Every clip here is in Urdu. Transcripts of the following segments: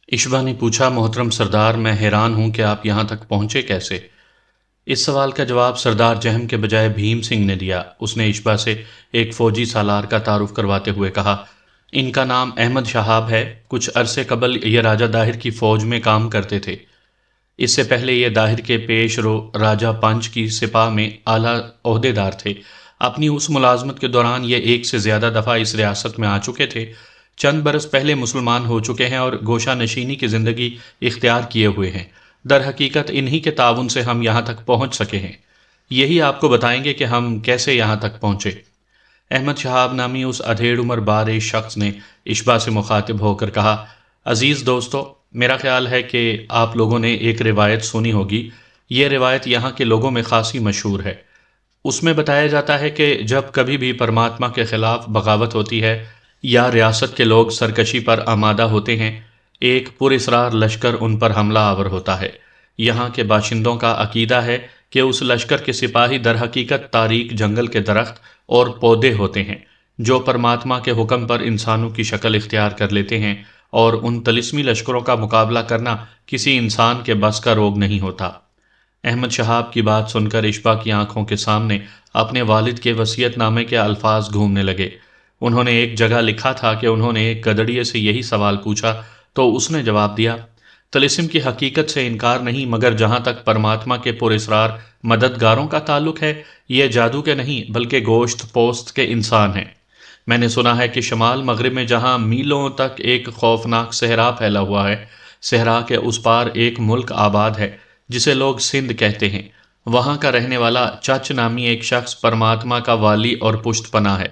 اشبا نے پوچھا، محترم سردار، میں حیران ہوں کہ آپ یہاں تک پہنچے کیسے؟ اس سوال کا جواب سردار جہم کے بجائے بھیم سنگھ نے دیا۔ اس نے اشبا سے ایک فوجی سالار کا تعارف کرواتے ہوئے کہا، ان کا نام احمد شہاب ہے۔ کچھ عرصے قبل یہ راجہ داہر کی فوج میں کام کرتے تھے۔ اس سے پہلے یہ داہر کے پیش رو راجہ پنچ کی سپاہ میں اعلیٰ عہدیدار تھے۔ اپنی اس ملازمت کے دوران یہ ایک سے زیادہ دفعہ اس ریاست میں آ چکے تھے۔ چند برس پہلے مسلمان ہو چکے ہیں اور گوشہ نشینی کی زندگی اختیار کیے ہوئے ہیں۔ در حقیقت انہی کے تعاون سے ہم یہاں تک پہنچ سکے ہیں۔ یہی آپ کو بتائیں گے کہ ہم کیسے یہاں تک پہنچے۔ احمد شہاب نامی اس ادھیڑ عمر بارے شخص نے اشبا سے مخاطب ہو کر کہا، عزیز دوستو، میرا خیال ہے کہ آپ لوگوں نے ایک روایت سنی ہوگی۔ یہ روایت یہاں کے لوگوں میں خاصی مشہور ہے۔ اس میں بتایا جاتا ہے کہ جب کبھی بھی پرماتما کے خلاف بغاوت ہوتی ہے یا ریاست کے لوگ سرکشی پر آمادہ ہوتے ہیں، ایک پراسرار لشکر ان پر حملہ آور ہوتا ہے۔ یہاں کے باشندوں کا عقیدہ ہے کہ اس لشکر کے سپاہی در حقیقت تاریک جنگل کے درخت اور پودے ہوتے ہیں جو پرماتما کے حکم پر انسانوں کی شکل اختیار کر لیتے ہیں، اور ان طلسمی لشکروں کا مقابلہ کرنا کسی انسان کے بس کا روگ نہیں ہوتا۔ احمد شہاب کی بات سن کر اشبا کی آنکھوں کے سامنے اپنے والد کے وصیت نامے کے الفاظ گھومنے لگے۔ انہوں نے ایک جگہ لکھا تھا کہ انہوں نے ایک گدڑیے سے یہی سوال پوچھا تو اس نے جواب دیا، طلسم کی حقیقت سے انکار نہیں، مگر جہاں تک پرماتما کے پراسرار مددگاروں کا تعلق ہے، یہ جادو کے نہیں بلکہ گوشت پوست کے انسان ہیں۔ میں نے سنا ہے کہ شمال مغرب میں جہاں میلوں تک ایک خوفناک صحرا پھیلا ہوا ہے، صحرا کے اس پار ایک ملک آباد ہے جسے لوگ سندھ کہتے ہیں۔ وہاں کا رہنے والا چچ نامی ایک شخص پرماتما کا والی اور پشت پناہ ہے۔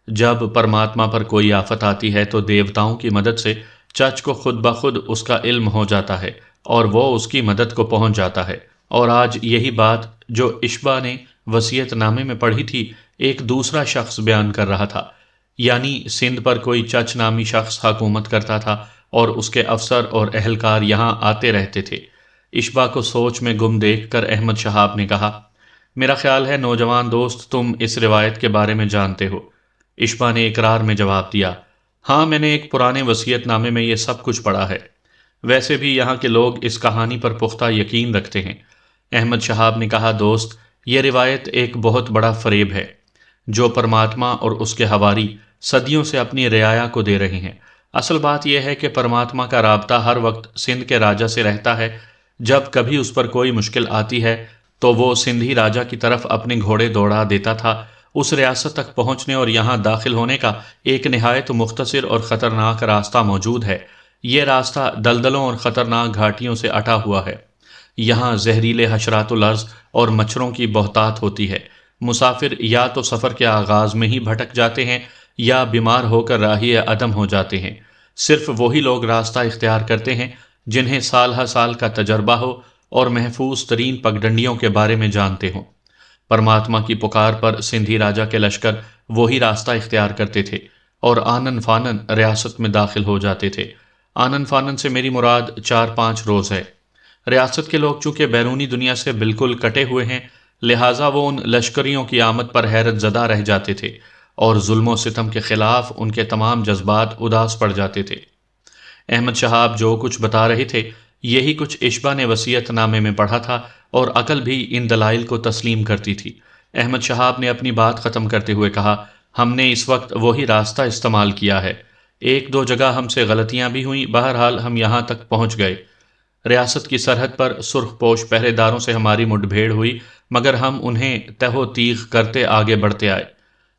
جب پرماتما پر کوئی آفت آتی ہے تو دیوتاؤں کی مدد سے چچ کو خود بخود اس کا علم ہو جاتا ہے اور وہ اس کی مدد کو پہنچ جاتا ہے۔ اور آج یہی بات جو اشبا نے وصیت نامے میں پڑھی تھی ایک دوسرا شخص بیان کر رہا تھا، یعنی سندھ پر کوئی چچ نامی شخص حکومت کرتا تھا اور اس کے افسر اور اہلکار یہاں آتے رہتے تھے۔ اشبا کو سوچ میں گم دیکھ کر احمد شہاب نے کہا، میرا خیال ہے نوجوان دوست تم اس روایت کے بارے میں جانتے ہو۔ اشبا نے اقرار میں جواب دیا، ہاں میں نے ایک پرانے وصیت نامے میں یہ سب کچھ پڑھا ہے۔ ویسے بھی یہاں کے لوگ اس کہانی پر پختہ یقین رکھتے ہیں۔ احمد شہاب نے کہا، دوست، یہ روایت ایک بہت بڑا فریب ہے جو پرماتما اور اس کے حواری صدیوں سے اپنی رعایا کو دے رہے ہیں۔ اصل بات یہ ہے کہ پرماتما کا رابطہ ہر وقت سندھ کے راجہ سے رہتا ہے۔ جب کبھی اس پر کوئی مشکل آتی ہے تو وہ سندھی راجہ کی طرف اپنے گھوڑے دوڑا دیتا تھا۔ اس ریاست تک پہنچنے اور یہاں داخل ہونے کا ایک نہایت مختصر اور خطرناک راستہ موجود ہے۔ یہ راستہ دلدلوں اور خطرناک گھاٹیوں سے اٹا ہوا ہے۔ یہاں زہریلے حشرات الارض اور مچھروں کی بہتات ہوتی ہے۔ مسافر یا تو سفر کے آغاز میں ہی بھٹک جاتے ہیں یا بیمار ہو کر راہی عدم ہو جاتے ہیں۔ صرف وہی لوگ راستہ اختیار کرتے ہیں جنہیں سال ہر سال کا تجربہ ہو اور محفوظ ترین پگڈنڈیوں کے بارے میں جانتے ہوں۔ پرماتما کی پکار پر سندھی راجہ کے لشکر وہی راستہ اختیار کرتے تھے اور آنن فانن ریاست میں داخل ہو جاتے تھے۔ آنن فانن سے میری مراد 4-5 روز ہے۔ ریاست کے لوگ چونکہ بیرونی دنیا سے بالکل کٹے ہوئے ہیں، لہٰذا وہ ان لشکریوں کی آمد پر حیرت زدہ رہ جاتے تھے اور ظلم و ستم کے خلاف ان کے تمام جذبات اداس پڑ جاتے تھے۔ احمد شہاب جو کچھ بتا رہے تھے یہی کچھ اشبا نے وصیت نامے میں پڑھا تھا اور عقل بھی ان دلائل کو تسلیم کرتی تھی۔ احمد شہاب نے اپنی بات ختم کرتے ہوئے کہا، ہم نے اس وقت وہی راستہ استعمال کیا ہے۔ 1-2 جگہ ہم سے غلطیاں بھی ہوئیں، بہرحال ہم یہاں تک پہنچ گئے۔ ریاست کی سرحد پر سرخ پوش پہرے داروں سے ہماری مٹ بھیڑ ہوئی، مگر ہم انہیں تہ و تیغ کرتے آگے بڑھتے آئے۔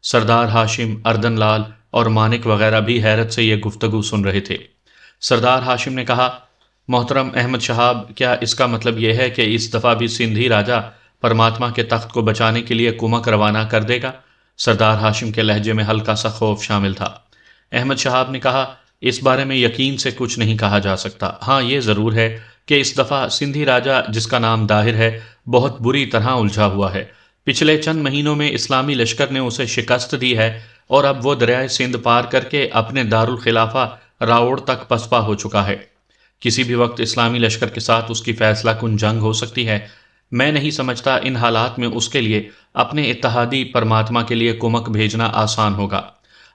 سردار ہاشم، اردن لال اور مانک وغیرہ بھی حیرت سے یہ گفتگو سن رہے تھے۔ سردار ہاشم نے کہا، محترم احمد شہاب، کیا اس کا مطلب یہ ہے کہ اس دفعہ بھی سندھی راجہ پرماتما کے تخت کو بچانے کے لیے کمک روانہ کر دے گا؟ سردار ہاشم کے لہجے میں ہلکا سا خوف شامل تھا۔ احمد شہاب نے کہا، اس بارے میں یقین سے کچھ نہیں کہا جا سکتا۔ ہاں یہ ضرور ہے کہ اس دفعہ سندھی راجہ جس کا نام داہر ہے بہت بری طرح الجھا ہوا ہے۔ پچھلے چند مہینوں میں اسلامی لشکر نے اسے شکست دی ہے اور اب وہ دریائے سندھ پار کر کے اپنے دارالخلافہ راوڑ تک پسپا ہو چکا ہے۔ کسی بھی وقت اسلامی لشکر کے ساتھ اس کی فیصلہ کن جنگ ہو سکتی ہے۔ میں نہیں سمجھتا ان حالات میں اس کے لیے اپنے اتحادی پرماتما کے لیے کمک بھیجنا آسان ہوگا۔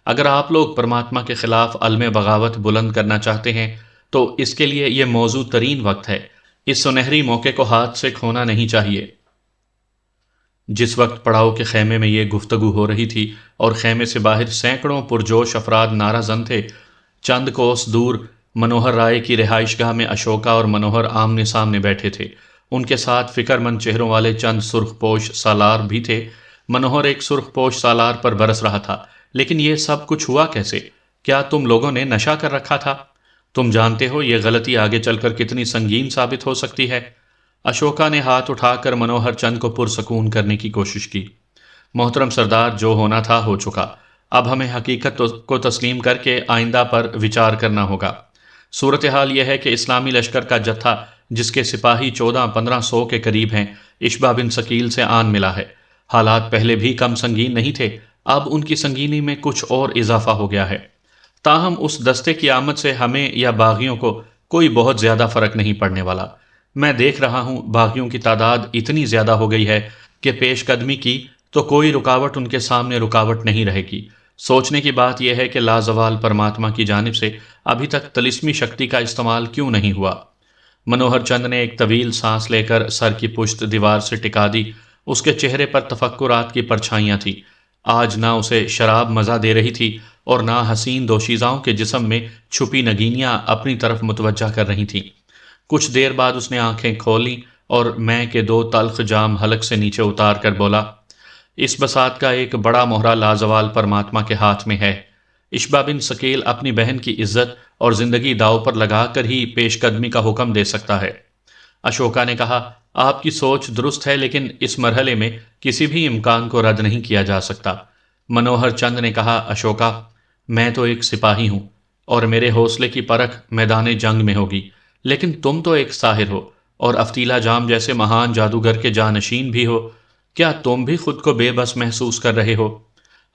اگر آپ لوگ پرماتما کے خلاف علم بغاوت بلند کرنا چاہتے ہیں تو اس کے لیے یہ موزوں ترین وقت ہے۔ اس سنہری موقع کو ہاتھ سے کھونا نہیں چاہیے۔ جس وقت پڑاؤ کے خیمے میں یہ گفتگو ہو رہی تھی اور خیمے سے باہر سینکڑوں پرجوش افراد نعرہ زن تھے، چند کوس دور منوہر رائے کی رہائش گاہ میں اشوکا اور منوہر آمنے سامنے بیٹھے تھے۔ ان کے ساتھ فکر مند چہروں والے چند سرخ پوش سالار بھی تھے۔ منوہر ایک سرخ پوش سالار پر برس رہا تھا۔ لیکن یہ سب کچھ ہوا کیسے؟ کیا تم لوگوں نے نشہ کر رکھا تھا؟ تم جانتے ہو یہ غلطی آگے چل کر کتنی سنگین ثابت ہو سکتی ہے۔ اشوکا نے ہاتھ اٹھا کر منوہر چند کو پرسکون کرنے کی کوشش کی۔ محترم سردار، جو ہونا تھا ہو چکا۔ اب ہمیں حقیقت کو تسلیم کر کے آئندہ پر وچار کرنا ہوگا۔ صورتحال یہ ہے کہ اسلامی لشکر کا جتھا، جس کے سپاہی 1400-1500 کے قریب ہیں، اشبا بن ثقیل سے آن ملا ہے۔ حالات پہلے بھی کم سنگین نہیں تھے، اب ان کی سنگینی میں کچھ اور اضافہ ہو گیا ہے۔ تاہم اس دستے کی آمد سے ہمیں یا باغیوں کو کوئی بہت زیادہ فرق نہیں پڑنے والا۔ میں دیکھ رہا ہوں باغیوں کی تعداد اتنی زیادہ ہو گئی ہے کہ پیش قدمی کی تو کوئی رکاوٹ ان کے سامنے رکاوٹ نہیں رہے گی۔ سوچنے کی بات یہ ہے کہ لازوال پرماتما کی جانب سے ابھی تک طلسمی شکتی کا استعمال کیوں نہیں ہوا؟ منوہر چند نے ایک طویل سانس لے کر سر کی پشت دیوار سے ٹکا دی۔ اس کے چہرے پر تفکرات کی پرچھائیاں تھیں۔ آج نہ اسے شراب مزہ دے رہی تھی اور نہ حسین دوشیزاؤں کے جسم میں چھپی نگینیاں اپنی طرف متوجہ کر رہی تھیں۔ کچھ دیر بعد اس نے آنکھیں کھولیں اور میں کے 2 تلخ جام حلق سے نیچے اتار کر بولا، اس بساط کا ایک بڑا مہرہ لازوال پرماتما کے ہاتھ میں ہے۔ اشبا بن ثقیل اپنی بہن کی عزت اور زندگی داؤ پر لگا کر ہی پیش قدمی کا حکم دے سکتا ہے۔ اشوکا نے کہا، آپ کی سوچ درست ہے، لیکن اس مرحلے میں کسی بھی امکان کو رد نہیں کیا جا سکتا۔ منوہر چند نے کہا، اشوکا، میں تو ایک سپاہی ہوں اور میرے حوصلے کی پرکھ میدان جنگ میں ہوگی، لیکن تم تو ایک ساحر ہو اور افتیلا جام جیسے مہان جادوگر کے جانشین بھی ہو۔ کیا تم بھی خود کو بے بس محسوس کر رہے ہو؟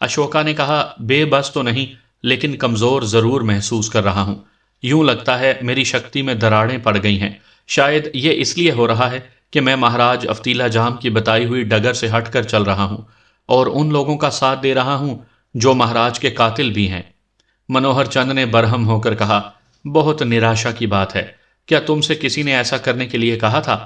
اشوکا نے کہا، بے بس تو نہیں، لیکن کمزور ضرور محسوس کر رہا ہوں۔ یوں لگتا ہے میری شکتی میں دراڑیں پڑ گئی ہیں۔ شاید یہ اس لیے ہو رہا ہے کہ میں مہاراج افتیلا جام کی بتائی ہوئی ڈگر سے ہٹ کر چل رہا ہوں اور ان لوگوں کا ساتھ دے رہا ہوں جو مہاراج کے قاتل بھی ہیں۔ منوہر چند نے برہم ہو کر کہا، بہت نراشا کی بات ہے۔ کیا تم سے کسی نے ایسا کرنے کے لیے کہا تھا؟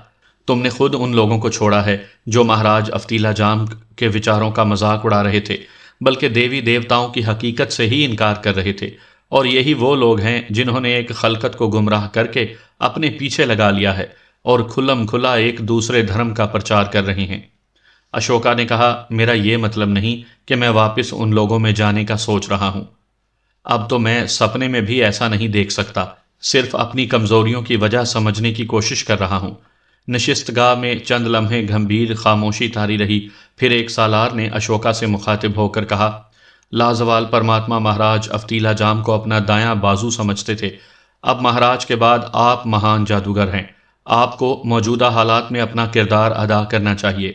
تم نے خود ان لوگوں کو چھوڑا ہے جو مہاراج افتیلا جام کے وچاروں کا مذاق اڑا رہے تھے، بلکہ دیوی دیوتاؤں کی حقیقت سے ہی انکار کر رہے تھے، اور یہی وہ لوگ ہیں جنہوں نے ایک خلقت کو گمراہ کر کے اپنے پیچھے لگا لیا ہے اور کھلم کھلا ایک دوسرے دھرم کا پرچار کر رہے ہیں۔ اشوکا نے کہا، میرا یہ مطلب نہیں کہ میں واپس ان لوگوں میں جانے کا سوچ رہا ہوں۔ اب تو میں سپنے میں بھی ایسا نہیں دیکھ سکتا، صرف اپنی کمزوریوں کی وجہ سمجھنے کی کوشش کر رہا ہوں۔ نشست گاہ میں چند لمحے گھمبیر خاموشی طاری رہی، پھر ایک سالار نے اشوکا سے مخاطب ہو کر کہا، لازوال پرماتما مہاراج افتیلا جام کو اپنا دایاں بازو سمجھتے تھے، اب مہاراج کے بعد آپ مہان جادوگر ہیں، آپ کو موجودہ حالات میں اپنا کردار ادا کرنا چاہیے۔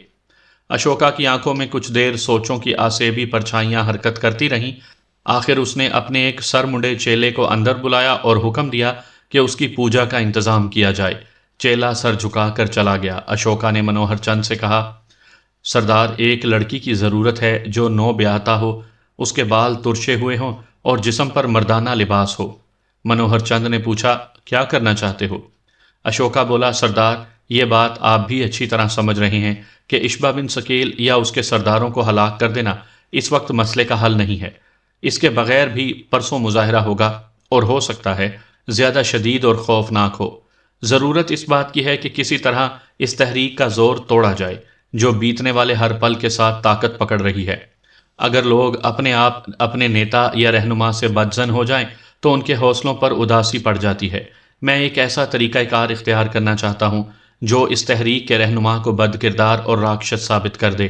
اشوکا کی آنکھوں میں کچھ دیر سوچوں کی آسیبی پرچھائیاں حرکت کرتی رہیں۔ آخر اس نے اپنے ایک سر منڈے چیلے کو اندر بلایا اور حکم دیا کہ اس کی پوجا کا انتظام کیا جائے۔ چیلا سر جھکا کر چلا گیا۔ اشوکا نے منوہر چند سے کہا، سردار، ایک لڑکی کی ضرورت ہے جو نو بیاہتا ہو، اس کے بال ترشے ہوئے ہوں اور جسم پر مردانہ لباس ہو۔ منوہر چند نے پوچھا، کیا کرنا چاہتے ہو؟ اشوکا بولا، سردار، یہ بات آپ بھی اچھی طرح سمجھ رہے ہیں کہ اشبا بن ثقیل یا اس کے سرداروں کو ہلاک کر دینا اس وقت مسئلے کا حل نہیں ہے۔ اس کے بغیر بھی پرسوں مظاہرہ ہوگا اور ہو سکتا ہے زیادہ شدید اور خوفناک ہو۔ ضرورت اس بات کی ہے کہ کسی طرح اس تحریک کا زور توڑا جائے جو بیتنے والے ہر پل کے ساتھ طاقت پکڑ رہی ہے۔ اگر لوگ اپنے آپ اپنے نیتا یا رہنما سے بدظن ہو جائیں تو ان کے حوصلوں پر اداسی پڑ جاتی ہے۔ میں ایک ایسا طریقہ کار اختیار کرنا چاہتا ہوں جو اس تحریک کے رہنما کو بد کردار اور راکشس ثابت کر دے۔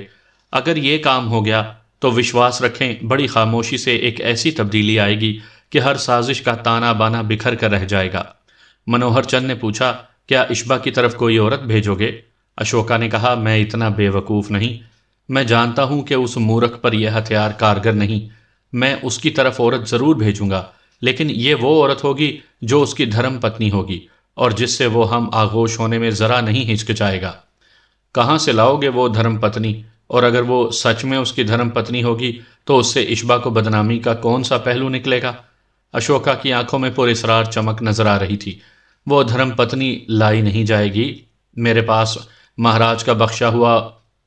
اگر یہ کام ہو گیا تو وشواس رکھیں بڑی خاموشی سے ایک ایسی تبدیلی آئے گی کہ ہر سازش کا تانا بانا بکھر کر رہ جائے گا۔ منوہر چند نے پوچھا، کیا اشبا کی طرف کوئی عورت بھیجو گے؟ اشوکا نے کہا، میں اتنا بے وقوف نہیں۔ میں جانتا ہوں کہ اس مورخ پر یہ ہتھیار کارگر نہیں۔ میں اس کی طرف عورت ضرور بھیجوں گا، لیکن یہ وہ عورت ہوگی جو اس کی دھرم پتنی ہوگی اور جس سے وہ ہم آغوش ہونے میں ذرا نہیں ہچکچائے گا۔ کہاں سے لاؤ گے وہ دھرم پتنی؟ اور اگر وہ سچ میں اس کی دھرم پتنی ہوگی تو اس سے اشبا کو بدنامی کا کون سا پہلو نکلے گا؟ اشوکا کی آنکھوں میں پر اسرار چمک نظر آ رہی تھی۔ وہ دھرم پتنی لائی نہیں جائے گی؟ میرے پاس مہاراج کا بخشا ہوا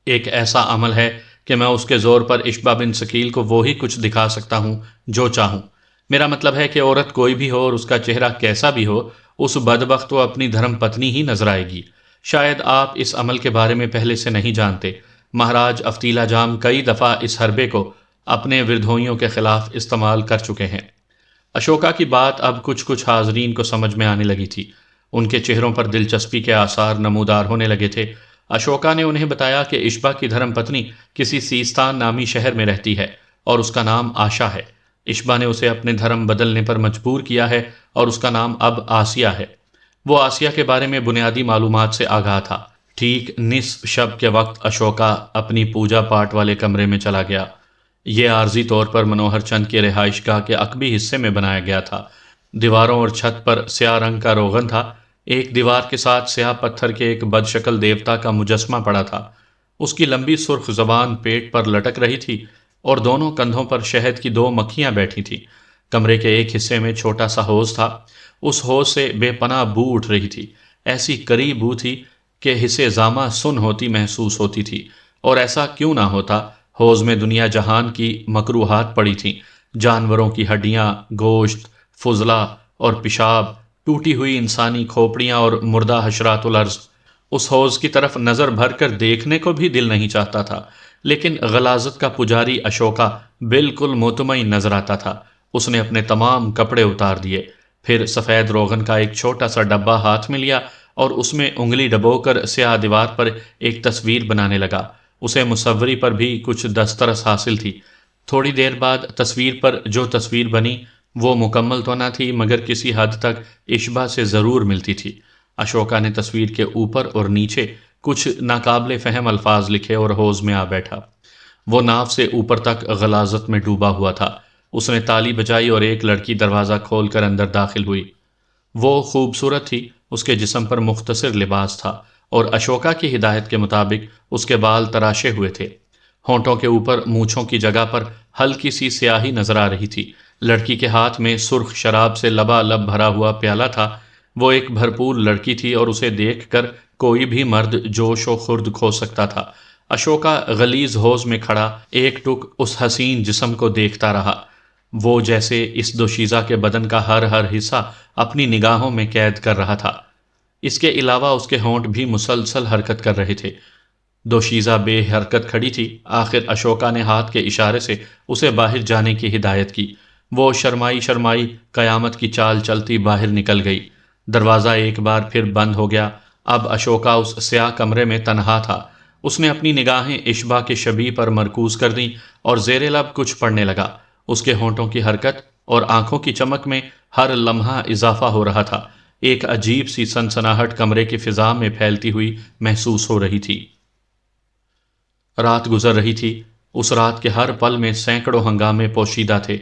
ایک ایسا عمل ہے کہ میں اس کے زور پر اشبا بن سکیل کو وہی کچھ دکھا سکتا ہوں جو چاہوں۔ میرا مطلب ہے کہ عورت کوئی بھی ہو اور اس کا چہرہ کیسا بھی ہو، اس بدبخت کو اپنی دھرم پتنی ہی نظر آئے گی۔ شاید آپ اس عمل کے بارے میں پہلے سے نہیں جانتے، مہاراج افتیلا جام کئی دفعہ اس حربے کو اپنے وردھوئیوں کے خلاف استعمال کر چکے ہیں۔ اشوکا کی بات اب کچھ حاضرین کو سمجھ میں آنے لگی تھی۔ ان کے چہروں پر دلچسپی کے آثار نمودار ہونے لگے تھے۔ اشوکا نے انہیں بتایا کہ اشبا کی دھرم پتنی کسی سیستان نامی شہر میں رہتی ہے اور اس کا نام آشا ہے۔ اشبا نے اسے اپنے دھرم بدلنے پر مجبور کیا ہے اور اس کا نام اب آسیہ ہے۔ وہ آسیہ کے بارے میں بنیادی معلومات سے آگاہ تھا۔ ٹھیک نصف شب کے وقت اشوکا اپنی پوجا پاٹ والے کمرے میں چلا گیا۔ یہ عارضی طور پر منوہر چند کے رہائش گاہ کے عقبی حصے میں بنایا گیا تھا۔ دیواروں اور چھت پر سیاہ رنگ کا روغن تھا۔ ایک دیوار کے ساتھ سیاہ پتھر کے ایک بد شکل دیوتا کا مجسمہ پڑا تھا۔ اس کی لمبی سرخ زبان پیٹ پر لٹک رہی تھی اور دونوں کندھوں پر شہد کی 2 مکھیاں بیٹھی تھیں۔ کمرے کے ایک حصے میں چھوٹا سا حوض تھا۔ اس حوض سے بے پناہ بو اٹھ رہی تھی۔ ایسی کری بو تھی کہ حصے زامہ سن ہوتی محسوس ہوتی تھی، اور ایسا کیوں نہ ہوتا؟ حوض میں دنیا جہان کی مکروہات پڑی تھیں، جانوروں کی ہڈیاں، گوشت، فضلہ اور پیشاب، ٹوٹی ہوئی انسانی کھوپڑیاں اور مردہ حشرات الارض۔ اس حوض کی طرف نظر بھر کر دیکھنے کو بھی دل نہیں چاہتا تھا، لیکن غلاظت کا پجاری اشوکا بالکل مطمئن نظر آتا تھا۔ اس نے اپنے تمام کپڑے اتار دیے، پھر سفید روغن کا ایک چھوٹا سا ڈبہ ہاتھ میں لیا اور اس میں انگلی ڈبو کر سیاہ دیوار پر ایک تصویر بنانے لگا۔ اسے مصوری پر بھی کچھ دسترس حاصل تھی۔ تھوڑی دیر بعد تصویر پر جو تصویر بنی وہ مکمل تو نہ تھی، مگر کسی حد تک اشبا سے ضرور ملتی تھی۔ اشوکا نے تصویر کے اوپر اور نیچے کچھ ناقابل فہم الفاظ لکھے اور حوض میں آ بیٹھا۔ وہ ناف سے اوپر تک غلاظت میں ڈوبا ہوا تھا۔ اس نے تالی بجائی اور ایک لڑکی دروازہ کھول کر اندر داخل ہوئی۔ وہ خوبصورت تھی، اس کے جسم پر مختصر لباس تھا اور اشوکا کی ہدایت کے مطابق اس کے بال تراشے ہوئے تھے۔ ہونٹوں کے اوپر مونچھوں کی جگہ پر ہلکی سی سیاہی نظر آ رہی تھی۔ لڑکی کے ہاتھ میں سرخ شراب سے لبالب بھرا ہوا پیالہ تھا۔ وہ ایک بھرپور لڑکی تھی اور اسے دیکھ کر کوئی بھی مرد جوش و خرد کھو سکتا تھا۔ اشوکا غلیظ حوض میں کھڑا ایک ٹک اس حسین جسم کو دیکھتا رہا۔ وہ جیسے اس دوشیزہ کے بدن کا ہر حصہ اپنی نگاہوں میں قید کر رہا تھا۔ اس کے علاوہ اس کے ہونٹ بھی مسلسل حرکت کر رہے تھے۔ دوشیزہ بے حرکت کھڑی تھی۔ آخر اشوکا نے ہاتھ کے اشارے سے اسے باہر جانے کی ہدایت کی۔ وہ شرمائی قیامت کی چال چلتی باہر نکل گئی۔ دروازہ ایک بار پھر بند ہو گیا۔ اب اشوکا اس سیاہ کمرے میں تنہا تھا۔ اس نے اپنی نگاہیں اشبا کے شبیہ پر مرکوز کر دیں اور زیر لب کچھ پڑھنے لگا۔ اس کے ہونٹوں کی حرکت اور آنکھوں کی چمک میں ہر لمحہ اضافہ ہو رہا تھا۔ ایک عجیب سی سنسناہٹ کمرے کی فضا میں پھیلتی ہوئی محسوس ہو رہی تھی۔ رات گزر رہی تھی۔ اس رات کے ہر پل میں سینکڑوں ہنگامے پوشیدہ تھے۔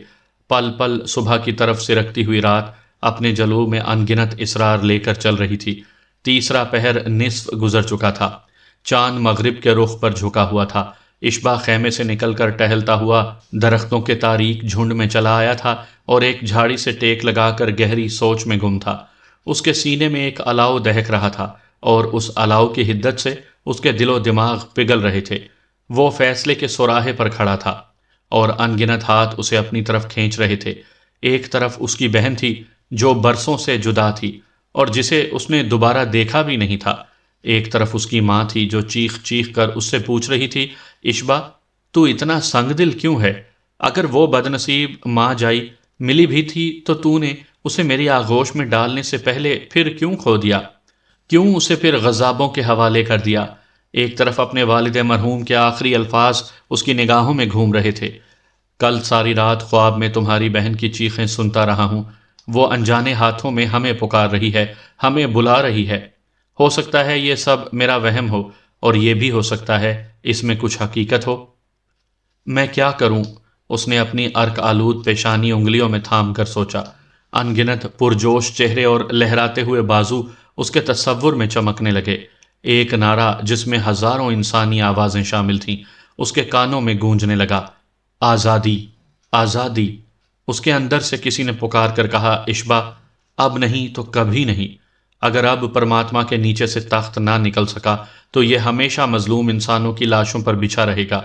پل پل صبح کی طرف سرکتی ہوئی رات اپنے جلوہ میں انگنت اسرار لے کر چل رہی تھی۔ تیسرا پہر نصف گزر چکا تھا۔ چاند مغرب کے رخ پر جھکا ہوا تھا۔ اشبا خیمے سے نکل کر ٹہلتا ہوا درختوں کے تاریک جھنڈ میں چلا آیا تھا اور ایک جھاڑی سے ٹیک لگا کر گہری سوچ میں گم تھا۔ اس کے سینے میں ایک الاؤ دہک رہا تھا اور اس الاؤ کی حدت سے اس کے دل و دماغ پگھل رہے تھے۔ وہ فیصلے کے سوراہے پر کھڑا تھا اور انگنت ہاتھ اسے اپنی طرف کھینچ رہے تھے۔ ایک طرف اس کی بہن تھی جو برسوں سے جدا تھی اور جسے اس نے دوبارہ دیکھا بھی نہیں تھا۔ ایک طرف اس کی ماں تھی جو چیخ چیخ کر اس سے پوچھ رہی تھی، اشبا تو اتنا سنگ دل کیوں ہے؟ اگر وہ بدنصیب ماں جائی ملی بھی تھی تو نے اسے میری آغوش میں ڈالنے سے پہلے پھر کیوں کھو دیا؟ کیوں اسے پھر غضابوں کے حوالے کر دیا؟ ایک طرف اپنے والد مرحوم کے آخری الفاظ اس کی نگاہوں میں گھوم رہے تھے، کل ساری رات خواب میں تمہاری بہن کی چیخیں سنتا رہا ہوں، وہ انجانے ہاتھوں میں ہمیں پکار رہی ہے، ہمیں بلا رہی ہے۔ ہو سکتا ہے یہ سب میرا وہم ہو، اور یہ بھی ہو سکتا ہے اس میں کچھ حقیقت ہو۔ میں کیا کروں؟ اس نے اپنی عرق آلود پیشانی انگلیوں میں تھام کر سوچا۔ انگنت پرجوش چہرے اور لہراتے ہوئے بازو اس کے تصور میں چمکنے لگے۔ ایک نعرہ جس میں ہزاروں انسانی آوازیں شامل تھیں اس کے کانوں میں گونجنے لگا، آزادی، آزادی۔ اس کے اندر سے کسی نے پکار کر کہا، اشبا، اب نہیں تو کبھی نہیں۔ اگر اب پرماتما کے نیچے سے تخت نہ نکل سکا تو یہ ہمیشہ مظلوم انسانوں کی لاشوں پر بچھا رہے گا۔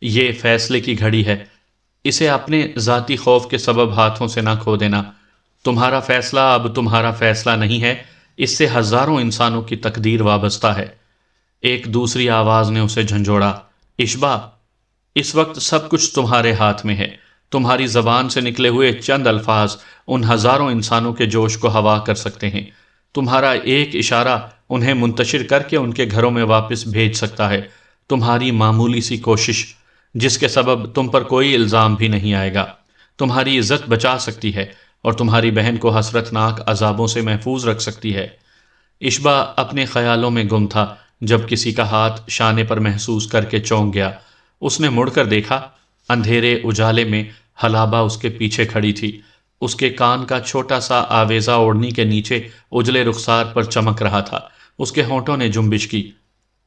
یہ فیصلے کی گھڑی ہے، اسے اپنے ذاتی خوف کے سبب ہاتھوں سے نہ کھو دینا۔ تمہارا فیصلہ اب تمہارا فیصلہ نہیں ہے، اس سے ہزاروں انسانوں کی تقدیر وابستہ ہے۔ ایک دوسری آواز نے اسے جھنجھوڑا، اشبا، اس وقت سب کچھ تمہارے ہاتھ میں ہے۔ تمہاری زبان سے نکلے ہوئے چند الفاظ ان ہزاروں انسانوں کے جوش کو ہوا کر سکتے ہیں۔ تمہارا ایک اشارہ انہیں منتشر کر کے ان کے گھروں میں واپس بھیج سکتا ہے۔ تمہاری معمولی سی کوشش، جس کے سبب تم پر کوئی الزام بھی نہیں آئے گا، تمہاری عزت بچا سکتی ہے اور تمہاری بہن کو حسرتناک عذابوں سے محفوظ رکھ سکتی ہے۔ اشبا اپنے خیالوں میں گم تھا جب کسی کا ہاتھ شانے پر محسوس کر کے چونک گیا۔ اس نے مڑ کر دیکھا، اندھیرے اجالے میں حلابہ اس کے پیچھے کھڑی تھی۔ اس کے کان کا چھوٹا سا آویزہ اوڑھنی کے نیچے اجلے رخسار پر چمک رہا تھا۔ اس کے ہونٹوں نے جنبش کی۔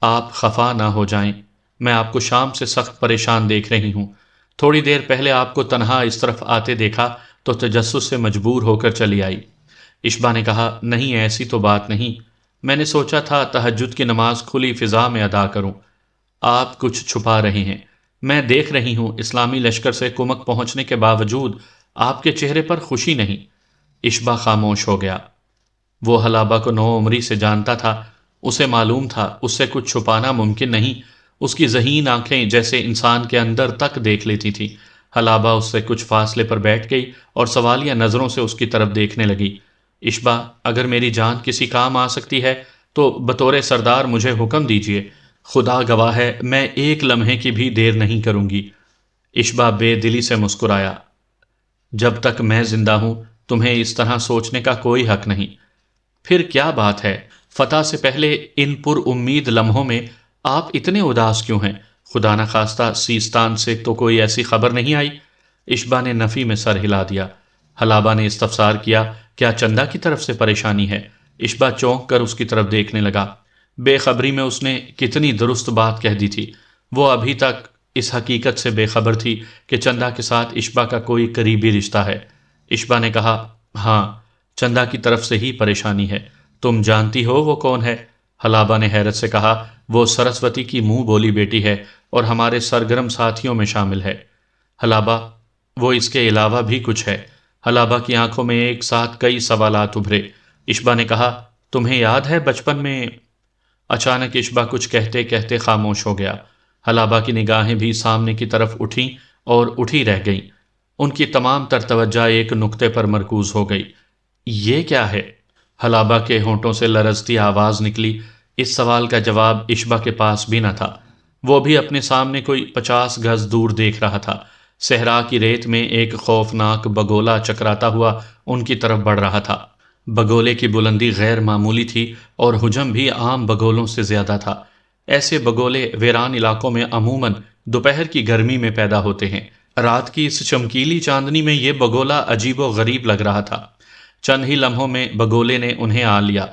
آپ خفا نہ ہو جائیں، میں آپ کو شام سے سخت پریشان دیکھ رہی ہوں۔ تھوڑی دیر پہلے آپ کو تنہا اس طرف آتے دیکھا تو تجسس سے مجبور ہو کر چلی آئی۔ اشبا نے کہا، نہیں، ایسی تو بات نہیں، میں نے سوچا تھا تہجد کی نماز کھلی فضا میں ادا کروں۔ آپ کچھ چھپا رہے ہیں، میں دیکھ رہی ہوں۔ اسلامی لشکر سے کمک پہنچنے کے باوجود آپ کے چہرے پر خوشی نہیں۔ اشبا خاموش ہو گیا۔ وہ حلابہ کو نو عمری سے جانتا تھا، اسے معلوم تھا اس سے کچھ چھپانا ممکن نہیں۔ اس کی ذہین آنکھیں جیسے انسان کے اندر تک دیکھ لیتی تھی۔ حلابہ اس سے کچھ فاصلے پر بیٹھ گئی اور سوالیہ نظروں سے اس کی طرف دیکھنے لگی۔ اشبا، اگر میری جان کسی کام آ سکتی ہے تو بطور سردار مجھے حکم دیجیے، خدا گواہ ہے میں ایک لمحے کی بھی دیر نہیں کروں گی۔ اشبا بے دلی سے مسکرایا، جب تک میں زندہ ہوں تمہیں اس طرح سوچنے کا کوئی حق نہیں۔ پھر کیا بات ہے، فتح سے پہلے ان پر امید لمحوں میں آپ اتنے اداس کیوں ہیں؟ خدا نخواستہ سیستان سے تو کوئی ایسی خبر نہیں آئی؟ اشبا نے نفی میں سر ہلا دیا۔ حلابہ نے استفسار کیا، کیا چندا کی طرف سے پریشانی ہے؟ اشبا چونک کر اس کی طرف دیکھنے لگا۔ بے خبری میں اس نے کتنی درست بات کہہ دی تھی۔ وہ ابھی تک اس حقیقت سے بے خبر تھی کہ چندا کے ساتھ اشبا کا کوئی قریبی رشتہ ہے۔ اشبا نے کہا، ہاں، چندا کی طرف سے ہی پریشانی ہے۔ تم جانتی ہو وہ کون ہے؟ حلابہ نے حیرت سے کہا، وہ سرسوتی کی منہ بولی بیٹی ہے اور ہمارے سرگرم ساتھیوں میں شامل ہے۔ حلابہ، وہ اس کے علاوہ بھی کچھ ہے؟ حلابہ کی آنکھوں میں ایک ساتھ کئی سوالات ابھرے۔ اشبا نے کہا، تمہیں یاد ہے بچپن میں؟ اچانک اشبا کچھ کہتے کہتے خاموش ہو گیا۔ حلابہ کی نگاہیں بھی سامنے کی طرف اٹھیں اور اٹھی رہ گئیں۔ ان کی تمام تر توجہ ایک نقطے پر مرکوز ہو گئی۔ یہ کیا ہے؟ حلابہ کے ہونٹوں سے لرزتی آواز نکلی۔ اس سوال کا جواب اشبا کے پاس بھی نہ تھا۔ وہ بھی اپنے سامنے کوئی 50 گز دور دیکھ رہا تھا۔ صحرا کی ریت میں ایک خوفناک بگولا چکراتا ہوا ان کی طرف بڑھ رہا تھا۔ بگولے کی بلندی غیر معمولی تھی اور حجم بھی عام بگولوں سے زیادہ تھا۔ ایسے بگولے ویران علاقوں میں عموماً دوپہر کی گرمی میں پیدا ہوتے ہیں۔ رات کی اس چمکیلی چاندنی میں یہ بگولا عجیب و غریب لگ رہا تھا۔ چند ہی لمحوں میں بگولے نے انہیں آ لیا۔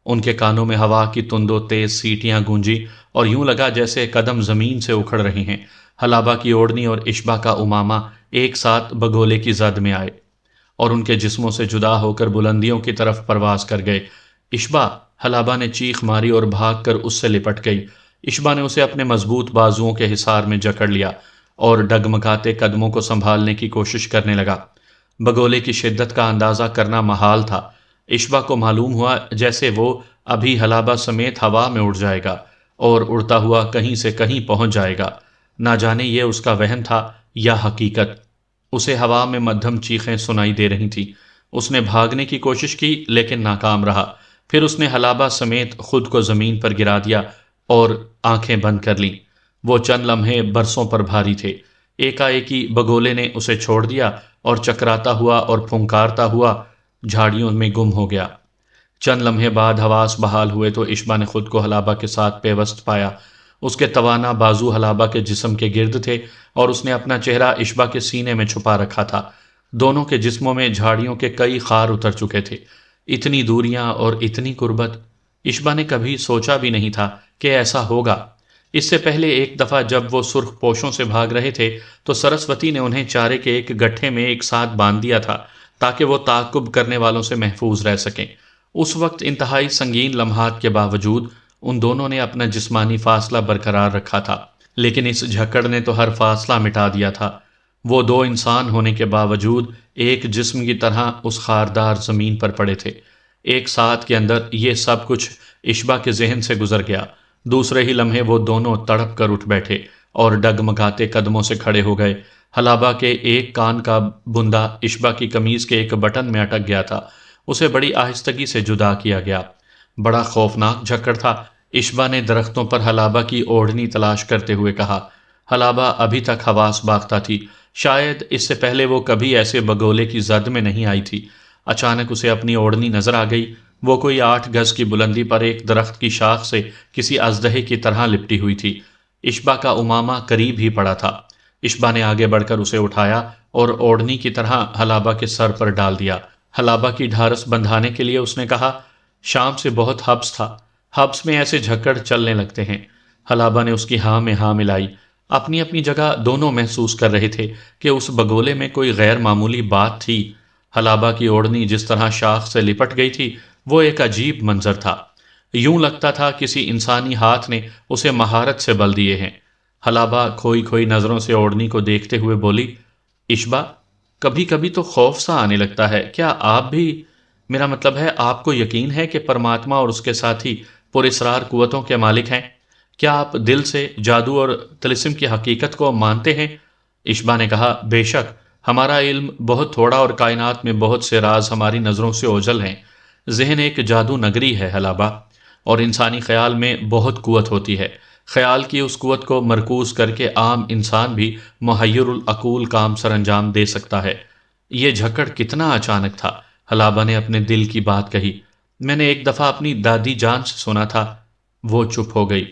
ان کے کانوں میں ہوا کی تند و تیز سیٹیاں گونجی اور یوں لگا جیسے قدم زمین سے اکھڑ رہے ہیں۔ حلابہ کی اوڑھنی اور اشبا کا امامہ ایک ساتھ بگولے کی زد میں آئے اور ان کے جسموں سے جدا ہو کر بلندیوں کی طرف پرواز کر گئے۔ اشبا! حلابہ نے چیخ ماری اور بھاگ کر اس سے لپٹ گئی۔ اشبا نے اسے اپنے مضبوط بازوؤں کے حصار میں جکڑ لیا اور ڈگمگاتے قدموں کو سنبھالنے کی کوشش کرنے لگا۔ بگولے کی شدت کا اندازہ کرنا محال تھا۔ اشبا کو معلوم ہوا جیسے وہ ابھی حلابہ سمیت ہوا میں اڑ جائے گا اور اڑتا ہوا کہیں سے کہیں پہنچ جائے گا۔ نہ جانے یہ اس کا وہم تھا یا حقیقت۔ اسے ہوا میں مدھم چیخیں سنائی دے رہی تھیں۔ اس نے بھاگنے کی کوشش کی لیکن ناکام رہا۔ پھر اس نے حلابہ سمیت خود کو زمین پر گرا دیا اور آنکھیں بند کر لیں۔ وہ چند لمحے برسوں پر بھاری تھے۔ ایکا-ایکی بگولے نے اسے چھوڑ دیا اور چکراتا ہوا اور پھنکارتا ہوا جھاڑیوں میں گم ہو گیا۔ چند لمحے بعد حواس بحال ہوئے تو اشبا نے خود کو حلابہ کے ساتھ پیوست پایا۔ اس کے توانا بازو حلابہ کے جسم کے گرد تھے اور اس نے اپنا چہرہ اشبا کے سینے میں چھپا رکھا تھا۔ دونوں کے جسموں میں جھاڑیوں کے کئی خار اتر چکے تھے۔ اتنی دوریاں اور اتنی قربت! اشبا نے کبھی سوچا بھی نہیں تھا کہ ایسا ہوگا۔ اس سے پہلے ایک دفعہ جب وہ سرخ پوشوں سے بھاگ رہے تھے تو سرسوتی نے انہیں چارے کے ایک گٹھے میں ایک ساتھ باندھ دیا تھا تاکہ وہ تعاقب کرنے والوں سے محفوظ رہ سکیں۔ اس وقت انتہائی سنگین لمحات کے باوجود ان دونوں نے اپنا جسمانی فاصلہ برقرار رکھا تھا، لیکن اس جھکڑ نے تو ہر فاصلہ مٹا دیا تھا۔ وہ دو انسان ہونے کے باوجود ایک جسم کی طرح اس خاردار زمین پر پڑے تھے۔ ایک ساتھ کے اندر یہ سب کچھ اشبا کے ذہن سے گزر گیا۔ دوسرے ہی لمحے وہ دونوں تڑپ کر اٹھ بیٹھے اور ڈگمگاتے قدموں سے کھڑے ہو گئے۔ حلابہ کے ایک کان کا بندہ اشبا کی قمیض کے ایک بٹن میں اٹک گیا تھا، اسے بڑی آہستگی سے جدا کیا گیا۔ بڑا خوفناک جھکڑ تھا۔ اشبا نے درختوں پر حلابہ کی اوڑھنی تلاش کرتے ہوئے کہا۔ حلابہ ابھی تک حواس باختہ تھی، شاید اس سے پہلے وہ کبھی ایسے بگولے کی زد میں نہیں آئی تھی۔ اچانک اسے اپنی اوڑھنی نظر آ گئی۔ وہ کوئی 8 گز کی بلندی پر ایک درخت کی شاخ سے کسی اژدہے کی طرح لپٹی ہوئی تھی۔ اشبا کا امامہ قریب ہی پڑا تھا۔ اشبا نے آگے بڑھ کر اسے اٹھایا اور اوڑھنی کی طرح حلابہ کے سر پر ڈال دیا۔ حلابہ کی ڈھارس بندھانے کے لیے اس نے کہا، شام سے بہت حبس تھا، حبس میں ایسے جھکڑ چلنے لگتے ہیں۔ حلابہ نے اس کی ہاں میں ہاں ملائی۔ اپنی اپنی جگہ دونوں محسوس کر رہے تھے کہ اس بگولے میں کوئی غیر معمولی بات تھی۔ حلابہ کی اوڑھنی جس طرح شاخ سے لپٹ گئی تھی وہ ایک عجیب منظر تھا۔ یوں لگتا تھا کسی انسانی ہاتھ نے اسے مہارت سے بل دیے ہیں۔ حلابہ کھوئی کھوئی نظروں سے اوڑھنی کو دیکھتے ہوئے بولی، اشبا، کبھی کبھی تو خوف سا آنے لگتا ہے، کیا آپ بھی، میرا مطلب ہے آپ کو یقین ہے کہ پرماتما اور اس کے ساتھی پراسرار قوتوں کے مالک ہیں؟ کیا آپ دل سے جادو اور طلسم کی حقیقت کو مانتے ہیں؟ اشبا نے کہا، بے شک، ہمارا علم بہت تھوڑا اور کائنات میں بہت سے راز ہماری نظروں سے اوجھل ہیں۔ ذہن ایک جادو نگری ہے حلابہ، اور انسانی خیال میں بہت قوت ہوتی ہے۔ خیال کی اس قوت کو مرکوز کر کے عام انسان بھی محیر العقول کام سر انجام دے سکتا ہے۔ یہ جھکڑ کتنا اچانک تھا، حلابہ نے اپنے دل کی بات کہی۔ میں نے ایک دفعہ اپنی دادی جان سے سنا تھا۔ وہ چپ ہو گئی۔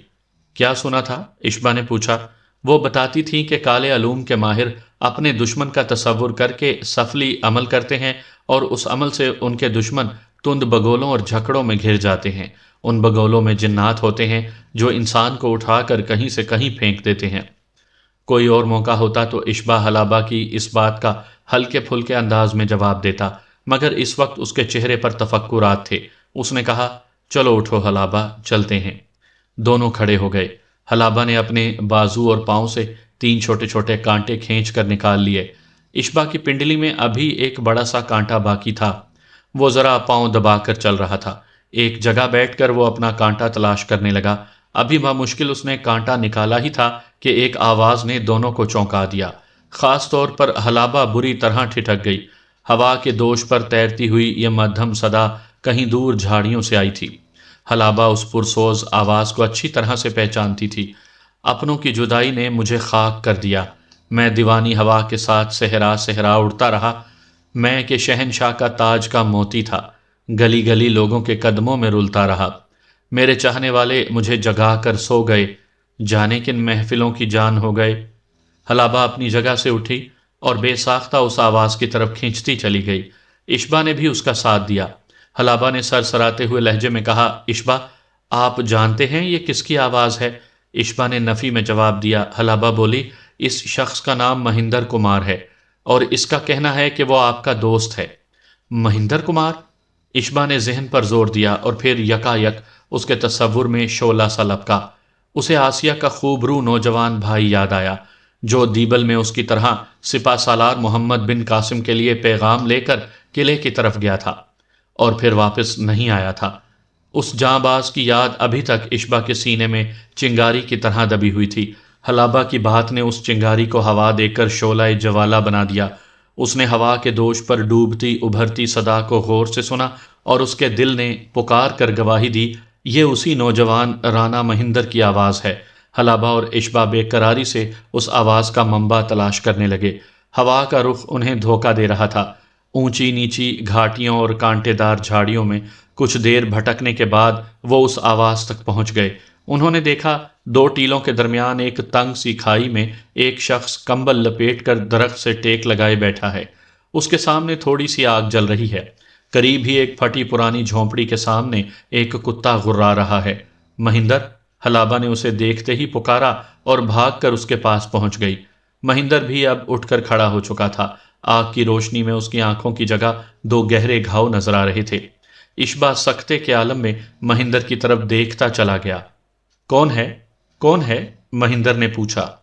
کیا سنا تھا؟ اشبا نے پوچھا۔ وہ بتاتی تھیں کہ کالے علوم کے ماہر اپنے دشمن کا تصور کر کے سفلی عمل کرتے ہیں اور اس عمل سے ان کے دشمن تند بگولوں اور جھکڑوں میں گھر جاتے ہیں۔ ان بگولوں میں جنات ہوتے ہیں جو انسان کو اٹھا کر کہیں سے کہیں پھینک دیتے ہیں۔ کوئی اور موقع ہوتا تو اشبا حلابہ کی اس بات کا ہلکے پھلکے انداز میں جواب دیتا، مگر اس وقت اس کے چہرے پر تفکرات تھے۔ اس نے کہا، چلو اٹھو حلابہ، چلتے ہیں۔ دونوں کھڑے ہو گئے۔ حلابہ نے اپنے بازو اور پاؤں سے 3 چھوٹے چھوٹے کانٹے کھینچ کر نکال لیے۔ اشبا کی پنڈلی میں ابھی ایک بڑا سا کانٹا باقی تھا۔ وہ ذرا پاؤں دبا کر چل رہا تھا۔ ایک جگہ بیٹھ کر وہ اپنا کانٹا تلاش کرنے لگا۔ ابھی بمشکل اس نے کانٹا نکالا ہی تھا کہ ایک آواز نے دونوں کو چونکا دیا۔ خاص طور پر حلابہ بری طرح ٹھٹک گئی۔ ہوا کے دوش پر تیرتی ہوئی یہ مدھم صدا کہیں دور جھاڑیوں سے آئی تھی۔ حلابہ اس پرسوز آواز کو اچھی طرح سے پہچانتی تھی۔ اپنوں کی جدائی نے مجھے خاک کر دیا۔ میں دیوانی ہوا کے ساتھ صحرا صحرا اڑتا رہا۔ میں کہ شہنشاہ کا تاج کا موتی تھا، گلی گلی لوگوں کے قدموں میں رلتا رہا۔ میرے چاہنے والے مجھے جگا کر سو گئے، جانے کن محفلوں کی جان ہو گئے۔ حلابہ اپنی جگہ سے اٹھی اور بے ساختہ اس آواز کی طرف کھینچتی چلی گئی۔ اشبا نے بھی اس کا ساتھ دیا۔ حلابہ نے سر سراتے ہوئے لہجے میں کہا، اشبا، آپ جانتے ہیں یہ کس کی آواز ہے؟ اشبا نے نفی میں جواب دیا۔ حلابہ بولی، اس شخص کا نام مہندر کمار ہے اور اس کا کہنا ہے کہ وہ آپ کا دوست ہے۔ مہندر کمار؟ اشبا نے ذہن پر زور دیا اور پھر یکا یک اس کے تصور میں شعلہ سا لپکا۔ اسے آسیہ کا خوبرو نوجوان بھائی یاد آیا جو دیبل میں اس کی طرح سپہ سالار محمد بن قاسم کے لیے پیغام لے کر قلعے کی طرف گیا تھا اور پھر واپس نہیں آیا تھا۔ اس جاں باز کی یاد ابھی تک اشبا کے سینے میں چنگاری کی طرح دبی ہوئی تھی۔ حلابہ کی بات نے اس چنگاری کو ہوا دے کر شعلہ جوالہ بنا دیا۔ اس نے ہوا کے دوش پر ڈوبتی ابھرتی صدا کو غور سے سنا اور اس کے دل نے پکار کر گواہی دی، یہ اسی نوجوان رانا مہندر کی آواز ہے۔ حلابہ اور اشبا بے قراری سے اس آواز کا منبع تلاش کرنے لگے۔ ہوا کا رخ انہیں دھوکہ دے رہا تھا۔ اونچی نیچی گھاٹیوں اور کانٹے دار جھاڑیوں میں کچھ دیر بھٹکنے کے بعد وہ اس آواز تک پہنچ گئے۔ انہوں نے دیکھا 2 ٹیلوں کے درمیان ایک تنگ سی کھائی میں ایک شخص کمبل لپیٹ کر درخت سے ٹیک لگائے بیٹھا ہے۔ اس کے سامنے تھوڑی سی آگ جل رہی ہے۔ قریب ہی ایک پھٹی پرانی جھونپڑی کے سامنے ایک کتا غرا رہا ہے۔ مہندر، ہلابا نے اسے دیکھتے ہی پکارا اور بھاگ کر اس کے پاس پہنچ گئی۔ مہندر بھی اب اٹھ کر کھڑا ہو چکا تھا۔ آگ کی روشنی میں اس کی آنکھوں کی جگہ دو گہرے گھاؤ نظر آ رہے تھے۔ اشبا سکتے کے عالم میں مہندر کی طرف دیکھتا چلا گیا۔ کون ہے؟ کون ہے؟ مہندر نے پوچھا۔